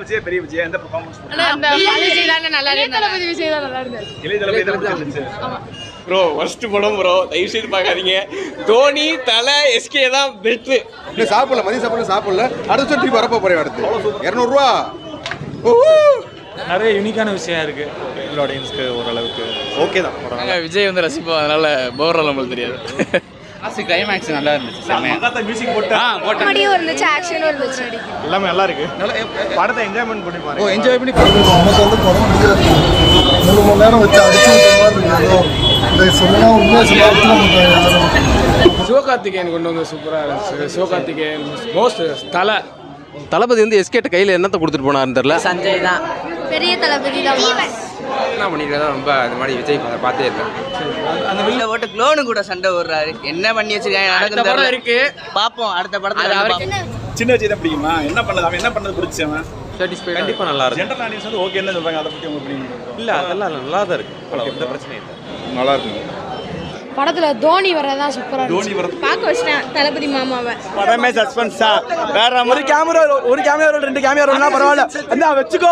விஜய் பெரிய விஜய் அந்த பெர்ஃபார்மன்ஸ் அந்த விஜய் தான் நல்லா இருந்தாரு. தளபதி விஜய் தான் நல்லா இருந்தாரு. இளைய தளபதி தான் இருந்துச்சு. ஆமா ப்ரோ ஃபர்ஸ்ட் படம் ப்ரோ தயவு செய்து பார்க்காதீங்க. தோனி தலை எஸ்கே தான் பெஸ்ட். இல்லை சாப்பிடல மதிய சாப்பிடல அடுத்த திருப்பி வரப்போ போறேன் அடுத்து 200 ரூபா. நிறைய யூனிக்கான விஷயம் இருக்கு. எங்களோட ஆடியன்ஸ்க்கு ஓரளவுக்கு ஓகே தான் படம். நாங்கள் விஜய் வந்து ரசிப்போம், அதனால போர்லாம் நம்மளுக்கு தெரியாது. கிளைமேக்ஸ் நல்லா இருந்துச்சு. மங்காத்தா மியூசிக் போட்டா காமெடியும் இருந்துச்சு, ஆக்ஷனும் இருந்துச்சு. எல்லாமே நல்லா இருக்கு. படத்தை என்ஜாய்மெண்ட் பண்ணி பாருங்க. ஓ என்ஜாய் பண்ணி நமக்கு வந்து படம் முடியாது 3 மணி நேரம் வச்சு அடிச்சு விட்ட மாதிரி இருந்ததோ இந்த சொன்னா உண்மையாக சொல்ல சிவகார்த்திகேயன் கொண்டு வந்து சூப்பராக இருந்துச்சு. சிவகார்த்திகேயன் மோஸ்ட் தளபதி வந்து எஸ்கேட்ட கையில் என்னத்தை கொடுத்துட்டு போனாருன்னு தெரியல. சஞ்சய் தான் பெரிய தளபதி தான். என்ன பண்ணிருக்கா ரொம்ப அது மாதிரி விஜய் பார்த்தே இருக்கேன். அந்த வீட்டுல ஓட்டு க்ளோனு கூட சண்டை ஓடுறாரு. என்ன பண்ணி வச்சிருக்காங்க அடுத்த படம் இருக்கு பாப்போம். அடுத்த படத்துல சின்ன விஜய் தான் பிடிக்குமா? என்ன பண்ணது அவன் என்ன பண்ணது பிடிச்சி அவன் கண்டிப்பா நல்லா இருக்கு. ஜெனரல் ஆடியன்ஸ் வந்து ஓகே என்ன சொல்றாங்க அதை பத்தி உங்களுக்கு புரியுது? இல்ல அதெல்லாம் நல்லா தான் இருக்கு. எந்த பிரச்சனையும் இல்லை. நல்லா இருக்கு. படத்துல தோனி வரதான் சூப்பரா தோனி வர பார்க்க வச்சிட்டேன் தளபதி மாமாவை. படமே சஸ்பென்ஸா வேற ஒரு கேமரா ரெண்டு கேமரா பரவாயில்ல. அந்த வச்சுக்கோ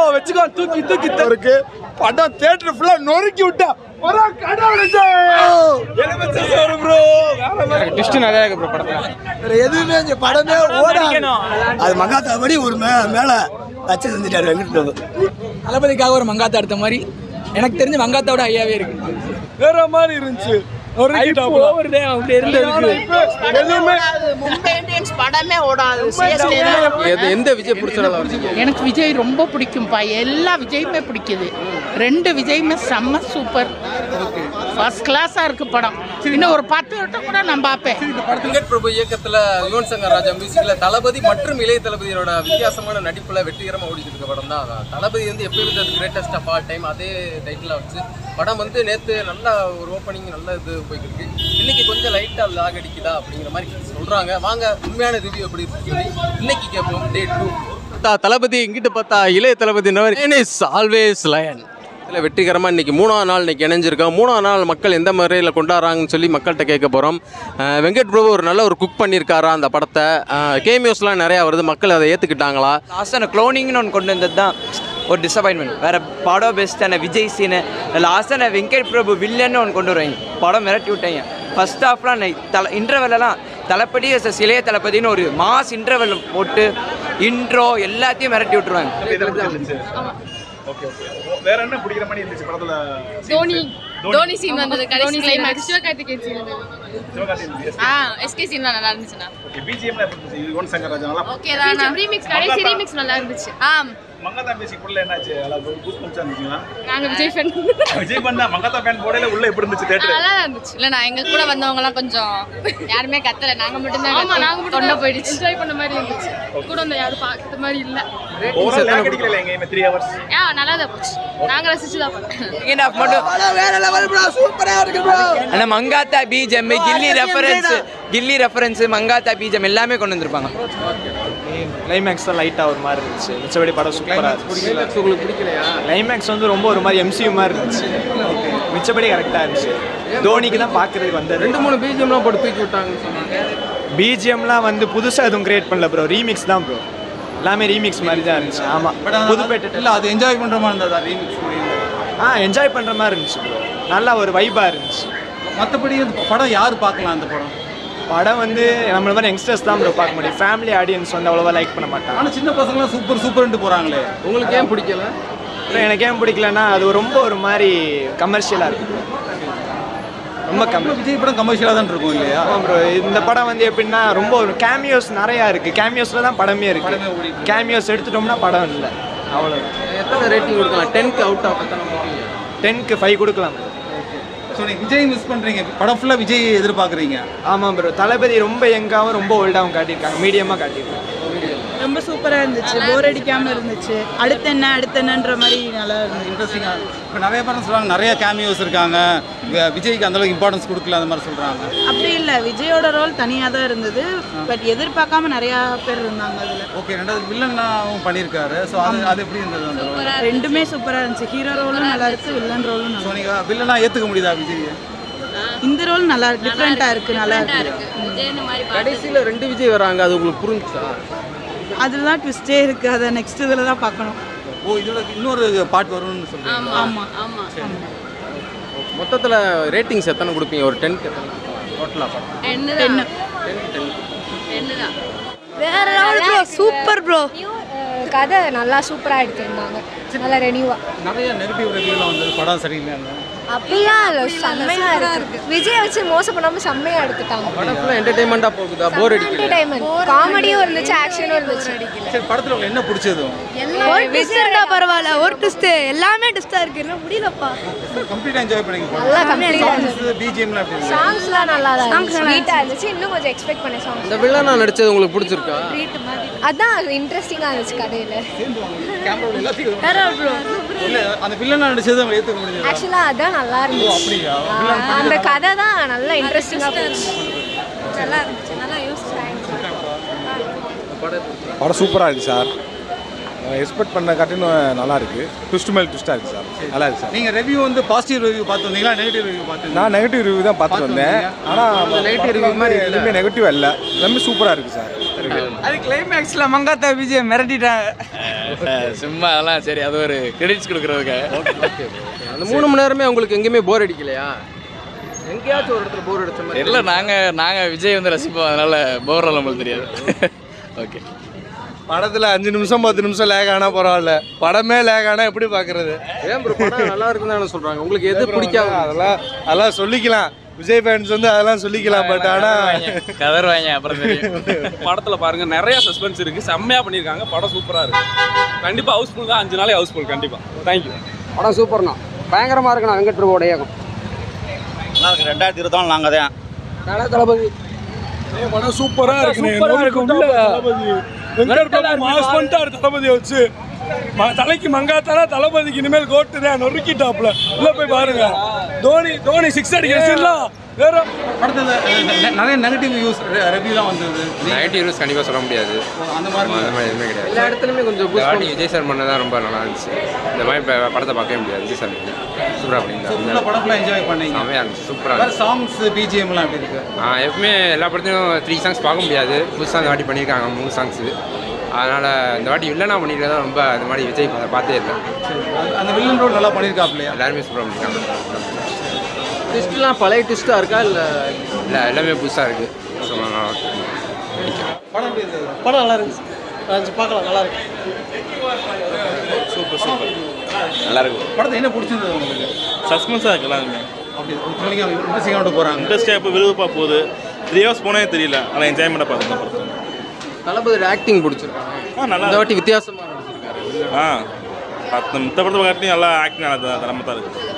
தூக்கி இருக்கு. படம் தியேட்டர் ஃபுல்லா நொறுக்கி விட்டா ஒரு கடவுளே ப்ரோ. ட்விஸ்ட் நிறைய இருக்கு ப்ரோ படத்துல. வேற எதுவுமே இந்த படமே ஓடாது. அது மங்காத்தா படி ஒரு மேல வச்சு செஞ்சுட்டாரு வெங்கட் பிரபு. தளபதிக்காக ஒரு மங்காத்தா எடுத்த மாதிரி எனக்கு தெரிஞ்ச மங்காத்தாவோட ஐயாவே இருக்கு. வேற மாதிரி இருந்துச்சு. எந்த விஜய் பிடிச்சாலும் எனக்கு விஜய் ரொம்ப பிடிக்கும்பா. எல்லா விஜயுமே பிடிக்குது. 2 விஜயுமே செம்ம சூப்பர். ஃபர்ஸ்ட் கிளாஸா இருக்கு படம். இன்னும் ஒரு 10 வட்டம் கூட நான் பார்ப்பேன். வெங்கட் பிரபு இயக்கத்தில் யுவன் சங்கர் ராஜா மியூசிக்கில் தளபதி மற்றும் இளைய தளபதியோட வித்தியாசமான நடிப்பில் வெற்றிகரமாக ஓடிட்டு இருக்க படம் தான். தளபதி வந்து எப்பயுமே கிரேட்டஸ்ட் ஆஃப் ஆல் டைம் அதே டைட்டிலாக வச்சு படம் வந்து நேற்று நல்லா ஒரு ஓப்பனிங் நல்ல இது போய்ட்டு இருக்கு. இன்னைக்கு கொஞ்சம் லைட்டாக லாக் அடிக்குதா அப்படிங்கிற மாதிரி சொல்கிறாங்க. வாங்க உண்மையான ரிவ்யூ எப்படி சொல்லி இன்னைக்கு கேட்போம். டே 2 தளபதி இங்கிட்டு பார்த்தா இளைய தளபதி ஆல்வேஸ் லயன் இதில் வெற்றிகரமாக இன்றைக்கி 3ஆவது நாள் இன்றைக்கி இணைஞ்சிருக்கோம். 3ஆவது நாள் மக்கள் எந்த முறையில் கொண்டாடுறாங்கன்னு சொல்லி மக்கள்கிட்ட கேட்க போகிறோம். வெங்கட் பிரபு ஒரு நல்ல ஒரு குக் பண்ணியிருக்காரா அந்த படத்தை? கேமியோஸ்லாம் நிறையா வருது, மக்கள் அதை ஏற்றுக்கிட்டாங்களா? லாஸ்ட்டான க்ளோனிங்னு ஒன்று கொண்டு வந்தது தான் ஒரு டிசப்பாயின்மெண்ட். வேறு படம் பெஸ்ட்டான விஜய் சீனு லாஸ்ட்டான வெங்கட் பிரபு வில்லன்னு ஒன்று கொண்டு வருவாங்க. படம் மிரட்டி விட்டாங்க. ஃபர்ஸ்ட் ஹாஃப்லாம் இன்டர்வெல்லாம் தளபதி இளைய தளபதினு ஒரு மாஸ் இன்டர்வெல் போட்டு இன்ட்ரோ எல்லாத்தையும் மிரட்டி விட்டுருவாங்க. ஓகே வேற என்ன பிடிக்கிற மாதிரி இருந்துச்சு படத்துல? தோனி சீன் வந்தது கடைசி கிளைமாக்ஸ். சிவகார்த்திகேயன் சீன் வந்தது. சிவகார்த்திகேயன் எஸ்கே சீன் நல்லா இருந்துச்சுனா. ஓகே பிஜிஎம்ல எப்படி இருந்துச்சு? யுவன் சங்கர் ராஜா நல்லா ஓகே தான். ரீமிக்ஸ் கடைசி ரீமிக்ஸ் நல்லா இருந்துச்சு. மங்காத்தா மியூசிக் உள்ள என்னாச்சு? அதாவது பூஸ்ட் பண்ணா இருந்துச்சுங்களா? நாங்க விஜய் ஃபேன். விஜய் பண்ணா மங்காத்தா ஃபேன் போடல உள்ள எப்படி இருந்துச்சு தியேட்டர்? நல்லா இருந்துச்சு. இல்ல நான் எங்க கூட வந்தவங்க எல்லாம் கொஞ்சம் யாருமே கத்தல. நாங்க மட்டும் தான். ஆமா நாங்க மட்டும் தொண்டை போயிடுச்சு. என்ஜாய் பண்ண மாதிரி இருந்துச்சு. கூட அந்த யாரும் பார்க்கற மாதிரி இல்ல. ஓவரால் லாக் அடிக்கல எங்க 3 ஹவர்ஸ். நல்லா தான் போச்சு. நாங்க ரசிச்சு தான் பார்த்தோம். செகண்ட் ஹாஃப் மட்டும் வேற லெவல் ப்ரோ. சூப்பரா இருக்கு ப்ரோ. அண்ணா மங்காத்தா பிஜிஎம் கில்லி ரெஃபரன்ஸ் மங்காத்தா பிஜிஎம் எல்லாமே கொண்டு வந்திருப்பாங்க. கிளைமேக்ஸ் தான் லைட்டாக ஒரு மாதிரி இருந்துச்சு. மிச்சபடி படம் சூப்பராக இருந்துச்சு. உங்களுக்கு பிடிக்கலையா? கிளைமேக்ஸ் வந்து ரொம்ப ஒரு மாதிரி MCU மாதிரி இருந்துச்சு. மிச்சபடி கரெக்டாக இருந்துச்சு. தோனிக்கு தான் பார்க்குறதுக்கு வந்தது. 2-3 பிஜிஎம்லாம் போட்டு தூக்கி விட்டாங்கன்னு சொன்னாங்க. பிஜிஎம்லாம் வந்து புதுசாக எதுவும் கிரியேட் பண்ணல ப்ரோ. ரீமிக்ஸ் தான் ப்ரோ. எல்லாமே ரீமிக்ஸ் மாதிரி தான் இருந்துச்சு. ஆமாம் புதுப்பேட்டை இல்லை அது என்ஜாய் பண்ணுற மாதிரி இருந்ததா ரீமிக்ஸ்? என்ஜாய் பண்ணுற மாதிரி இருந்துச்சு ப்ரோ. நல்லா ஒரு வைபாக இருந்துச்சு. மற்றபடி படம் யார் பார்க்கலாம்? அந்த படம் வந்து நம்மள மாதிரி யங்ஸ்டர்ஸ் தான் ப்ரோ பார்க்க முடியும். ஃபேமிலி ஆடியன்ஸ் வந்து அவ்வளோவா லைக் பண்ண மாட்டாங்க. ஆனால் சின்ன பசங்களாம் சூப்பர்ன்ட்டு போகிறாங்களே. உங்களுக்கு ஏன் பிடிக்கல? எனக்கு ஏன் பிடிக்கலன்னா அது ரொம்ப ஒரு மாதிரி கமர்ஷியலாக இருக்குது. ரொம்ப விஜய் படம் கமர்ஷியலாக தான் இருக்கும் இல்லையா? ஆமாம் ப்ரோ. இந்த படம் வந்து எப்படின்னா ரொம்ப ஒரு கேமியோஸ் நிறையா இருக்குது. கேமியோஸில் தான் படமே இருக்குது. கேமியோஸ் எடுத்துட்டோம்னா படம் இல்லை. அவ்வளோ. எத்தனை ரேட்டிங் கொடுக்கலாம்? 10க்கு அவுட் ஆஃப் எத்தனை? 10க்கு 5 கொடுக்கலாம். ஸோ நீங்கள் விஜய் மிஸ் பண்ணுறீங்க. படம் ஃபுல்லாக விஜய் எதிர்பார்க்குறீங்க. ஆமாம் ப்ரோ. தளபதி ரொம்ப யங்காகவும் ரொம்ப ஓல்டாகவும் காட்டியிருக்காங்க. மீடியமாக காட்டியிருக்காங்க. ரொம்ப சூப்பராக இருந்துச்சு. போர் அடிக்காமல் இருந்துச்சு. அடுத்தென்னன்ற மாதிரி நல்லா இருந்துச்சு. இன்ட்ரெஸ்டிங்காக. இப்போ நிறைய பேர் சொல்கிறாங்க நிறைய கேமியோஸ் இருக்காங்க, விஜய்க்கு அந்தளவுக்கு இம்பார்ட்டன்ஸ் கொடுக்கல அந்த மாதிரி சொல்கிறாங்க. அப்படி இல்லை, விஜயோட ரோல் தனியாக தான் இருந்தது. பட் எதிர்பார்க்காம நிறையா பேர் இருந்தாங்க அதில். ஓகே. ரெண்டாவது வில்லனாகவும் பண்ணியிருக்காரு. ஸோ அது எப்படி இருந்தது? அந்த ரோல் ரெண்டுமே சூப்பராக இருந்துச்சு. ஹீரோ ரோலும் நல்லா இருக்குது, வில்லன் ரோலும் நல்லா. ஸோ நீங்கள் வில்லனாக ஏற்றுக்க முடியுதா விஜய்? இந்த ரோல் நல்லா டிஃப்ரெண்ட்டாக இருக்குது, நல்லா இருக்கு. கடைசியில் 2 விஜய் வராங்க, அது உங்களுக்கு புரிஞ்சுச்சா? அதில் தான் ட்விஸ்டே இருக்குது, அதை நெக்ஸ்ட் இதில் தான் பார்க்கணும். ஓ இதோட இன்னொரு பாட்டு வரும்னு சொல்றீங்க. ஆமாம் ஆமாம். மொத்தத்தில் ரேட்டிங்ஸ் எத்தனை கொடுப்பீங்க? ஒரு 10க்கு எத்தனை டோட்டலாக படம்? 10. வேற ப்ரோ, சூப்பர் ப்ரோ. கதை நல்லா சூப்பராக எடுத்திருந்தாங்க, நல்லா ரெனியூவா. நிறைய நெகட்டிவ் ரிவ்யூலாம் வந்து படம் சரியில்லைங்க. அப்படிலாம் இல்லை, செம்மையாக இருக்கு. விஜய் வச்சு மோசம் பண்ணாமல் செம்மையாக எடுத்துட்டாங்க. படம் ஃபுல்லாக என்டர்டைன்மெண்ட்டாக போகுதா? போர் அடிக்கல? என்டர்டைன்மெண்ட், காமெடியும் இருந்துச்சு, ஆக்ஷனும் இருந்துச்சு. சரி படத்தில் உங்களுக்கு என்ன பிடிச்சது? ஒரு ட்விஸ்ட் இருந்தா பரவாயில்ல, ஒரு ட்விஸ்ட் எல்லாமே ட்விஸ்டா இருக்கு, என்ன முடியலப்பா. கம்ப்ளீட்டாக என்ஜாய் பண்ணீங்க. நல்லா கம்ப்ளீட்டா பிஜிஎம்லாம் எப்படி இருக்கு? சாங்ஸ்லாம் நல்லா தான் இருந்துச்சு, ஸ்வீட்டா இருந்துச்சு. இன்னும் கொஞ்சம் எக்ஸ்பெக்ட் பண்ண சாங்ஸ். இந்த வில்லனா நடிச்சது உங்களுக்கு பிடிச்சிருக்கா? அதான் இன்ட்ரெஸ்டிங்கா இருந்துச்சு கதையில. கேமராவில் எல்லாத்தையும் அந்த வில்லனா நடிச்சது அவங்க ஏற்றுக்க முடியாது. ஆக்சுவலா அதான் நல்லா இருந்துச்சு, அந்த கதை தான் நல்லா இன்ட்ரெஸ்டிங்கா போச்சு. நல்லா இருந்துச்சு, நல்லா யோசிச்சாங்க. படம் சூப்பராக இருக்குது சார். எக்ஸ்பெக்ட் பண்ண காட்டிலும் நல்லா இருக்கு. ட்விஸ்ட் மேல் ட்விஸ்ட்டாக இருக்குது சார், நல்லா இருக்குது சார். நீங்கள் ரிவ்யூ வந்து பாசிட்டிவ் ரிவ்யூ பார்த்து வந்தீங்களா, நெகட்டிவ் ரிவ்யூ பார்த்து? நான் நெகட்டிவ் ரிவ்யூ தான் பார்த்துட்டு வந்தேன். ஆனால் நெகட்டிவ் ரிவ்யூ மாதிரி எதுவுமே நெகட்டிவ் இல்லை, எல்லாமே சூப்பராக இருக்குது சார். அது கிளைமேக்ஸில் மங்காத்தா விஜய் மிரட்டிட்டாங்க. சும்மா அதெல்லாம் சரி, அது ஒரு கிரெடிட்ஸ் கொடுக்குறதுக்கு. அந்த 3 மணி நேரமே உங்களுக்கு எங்கேயுமே போர் அடிக்கலையா? எங்கேயாச்சும் ஒரு இடத்துல போர் அடிச்ச மாதிரி? இல்லை, நாங்கள் விஜய் வந்து ரசிப்போம், அதனால போர்லாம் நம்மளுக்கு தெரியாது. ஓகே. படத்தில் 5 நிமிஷம் 10 நிமிஷம் லேக் ஆனால் பரவாயில்ல, படமே லேக் ஆனால் எப்படி பார்க்குறது? ஏன் ப்ரோ படம் நல்லா இருக்குன்னு தானே சொல்கிறாங்க, உங்களுக்கு எது பிடிக்காது? அதெல்லாம் சொல்லிக்கலாம், விஜய் ஃபேன்ஸ் வந்து அதெல்லாம் சொல்லிக்கலாம். பட் ஆனால் கதறுவாங்க அப்புறம் தெரியும். படத்தில் பாருங்கள், நிறையா சஸ்பென்ஸ் இருக்குது, செம்மையாக பண்ணியிருக்காங்க. படம் சூப்பராக இருக்குது. கண்டிப்பாக ஹவுஸ்ஃபுல் தான், 5 நாளே ஹவுஸ்ஃபுல். கண்டிப்பாக தேங்க்யூ. படம் சூப்பர்ண்ணா, பயங்கரமாக இருக்குண்ணா. வெங்கட் பிரபுவோட இயக்கம் நல்லா இருக்கு. 2024 நாங்கள் தான் தல தளபதி படம் சூப்பராக இருக்கு. வெங்கட் பிரபு மாஸ் பண்ணிட்டாரு தளபதியை வச்சு. தலைக்கு மங்காத்தானா தளபதிக்கு இனிமேல் கோட்டு தான் நொறுக்கிட்டாப்ல. உள்ள போய் பாருங்க, தோனி 6 அடிக்கிற சீன்லாம் வேற. படத்தில் நிறைய நெகட்டிவ் ரிவ்யூலாம் வந்தது. நெகட்டிவ் ரிவ்யூஸ் கண்டிப்பாக சொல்ல முடியாது. அந்த மாதிரி எதுவுமே கிடையாது. எல்லா இடத்துலையுமே கொஞ்சம் விஜய் சார் பண்ண தான் ரொம்ப நல்லா இருந்துச்சு. இந்த மாதிரி படத்தை பார்க்கவே முடியாது. விஜய் சார் சூப்பராக பண்ணியிருந்தாங்க. படம் ஃபுல்லாக என்ஜாய் பண்ணீங்க. செம்மையாக இருந்துச்சு, சூப்பராக இருந்துச்சு. சாங்ஸ் பிஜிஎம்லாம் எப்படி இருக்கு? எப்பவுமே எல்லா படத்தையும் 3 சாங்ஸ் பார்க்க முடியாது. புதுசாக இந்த வாட்டி பண்ணியிருக்காங்க 3 சாங்ஸு. அதனால் இந்த வாட்டி வில்லனா பண்ணியிருக்கா ரொம்ப அந்த மாதிரி விஜய் பார்த்தே இல்லை. அந்த வில்லன் ரோல் நல்லா பண்ணியிருக்காப்லையா? எல்லாருமே சூப்பராக பண்ணியிருக்காங்க. ட்விஸ்ட்லாம் பழைய ட்விஸ்ட்டாக இருக்கா இல்லை? இல்லை, எல்லாமே புதுசாக இருக்குது. படம் எப்படி இருக்குது? படம் நல்லா இருக்கு, பார்க்கலாம், நல்லா இருக்கு. சூப்பர் நல்லா இருக்கும். படத்தை என்ன பிடிச்சிருந்தது உங்களுக்கு? சஸ்பென்ஸாக இருக்கு எல்லாருமே. அப்படி இன்ட்ரெஸ்டிங்காக போகிறாங்க. இன்ட்ரெஸ்டாக இப்போ விறுவிறுப்பாக போகுது. 3 hours போனே தெரியல, ஆனால் என்ஜாய்மெண்ட்டாக பார்த்துருக்கேன். தளபதி ஆக்டிங் பிடிச்சிருக்காங்க. நல்லா இந்த வாட்டி வித்தியாசமாக நடிச்சிருக்காரு. மற்ற படத்தை காட்டி நல்லா ஆக்டிங் நல்லா தரமாக தான் இருக்குது.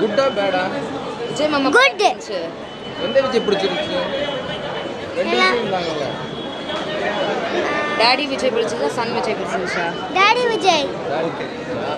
குட்டா பேடா? விஜய் மாமா குட். எந்த விஜய் பிடிச்சிருந்துச்சு? 2 விஜய் இருந்தாங்கல்ல. டாடி விஜய் பிடிச்சதா, சன் விஜய் பிடிச்சதா? டாடி விஜய்.